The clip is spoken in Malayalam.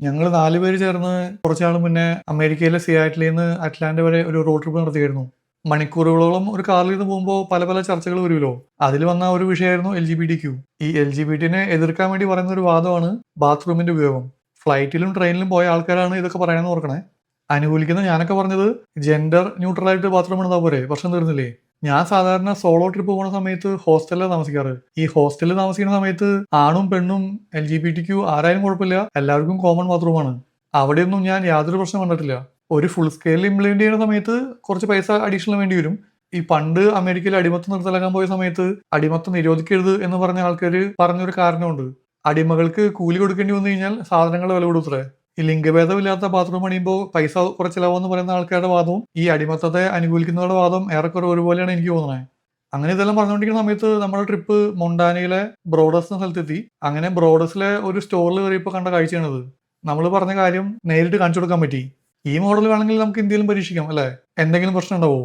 ഞങ്ങൾ 4 പേര് ചേർന്ന് കുറച്ച് നാൾ മുന്നേ അമേരിക്കയിലെ സിയാറ്റിലിൽ നിന്ന് അറ്റ്ലാന്റ വരെ ഒരു റോഡ് ട്രിപ്പ് നടത്തിയായിരുന്നു. മണിക്കൂറുകളോളം ഒരു കാറിൽ ഇരുന്ന് പോകുമ്പോൾ പല പല ചർച്ചകൾ വരുമല്ലോ. അതിൽ വന്ന ഒരു വിഷയമായിരുന്നു LGBTQ. ഈ LGBTനെ എതിർക്കാൻ വേണ്ടി പറയുന്ന ഒരു വാദമാണ് ബാത്റൂമിന്റെ ഉപയോഗം. ഫ്ലൈറ്റിലും ട്രെയിനിലും പോയ ആൾക്കാരാണ് ഇതൊക്കെ പറയാനെന്ന് ഓർക്കണേ. അനുകൂലിക്കുന്ന ഞാനൊക്കെ പറഞ്ഞത് ജെൻഡർ ന്യൂട്രൽ ആയിട്ട് ബാത്റൂം ഉണ്ടാ പോരെ, പ്രശ്നം തീർന്നില്ലേ. ഞാൻ സാധാരണ സോളോ ട്രിപ്പ് പോകുന്ന സമയത്ത് ഹോസ്റ്റലിലാണ് താമസിക്കാറ്. ഈ ഹോസ്റ്റലിൽ താമസിക്കുന്ന സമയത്ത് ആണും പെണ്ണും LGBTQ ആരായാലും കുഴപ്പമില്ല, എല്ലാവർക്കും കോമൺ ബാത്റൂമാണ്. അവിടെയൊന്നും ഞാൻ യാതൊരു പ്രശ്നം കണ്ടിട്ടില്ല. ഒരു ഫുൾ സ്കെയിലിൽ ഇംപ്ലിമെന്റ് ചെയ്യുന്ന സമയത്ത് കുറച്ച് പൈസ അഡീഷണൽ വേണ്ടി വരും. ഈ പണ്ട് അമേരിക്കയിൽ അടിമത്തം നിർത്തലാക്കാൻ പോയ സമയത്ത് അടിമത്തം നിരോധിക്കരുത് എന്ന് പറഞ്ഞ ആൾക്കാർ പറഞ്ഞൊരു കാരണമുണ്ട്. അടിമകൾക്ക് കൂലി കൊടുക്കേണ്ടി വന്നു കഴിഞ്ഞാൽ സാധനങ്ങൾ വില കൊടുത്തേ. ഈ ലിംഗഭേദമില്ലാത്ത ബാത്റൂം പണിയുമ്പോൾ പൈസ കുറച്ചിലാവെന്ന് പറയുന്ന ആൾക്കാരുടെ വാദവും ഈ അടിമത്തത്തെ അനുകൂലിക്കുന്നവരുടെ വാദം ഏറെക്കുറെ ഒരുപോലെയാണ് എനിക്ക് തോന്നുന്നത്. അങ്ങനെ ഇതെല്ലാം പറഞ്ഞുകൊണ്ടിരിക്കുന്ന സമയത്ത് നമ്മുടെ ട്രിപ്പ് മൊണ്ടാനയിലെ ബ്രോഡസ് എന്ന സ്ഥലത്തെത്തി. അങ്ങനെ ബ്രോഡസിലെ ഒരു സ്റ്റോറിൽ കയറിയപ്പോൾ കണ്ട കാഴ്ചയാണിത്. നമ്മൾ പറഞ്ഞ കാര്യം നേരിട്ട് കാണിച്ചു കൊടുക്കാൻ പറ്റി. ഈ മോഡൽ വേണമെങ്കിൽ നമുക്ക് ഇന്ത്യയിലും പരീക്ഷിക്കാം അല്ലേ? എന്തെങ്കിലും പ്രശ്നം ഉണ്ടാവോ?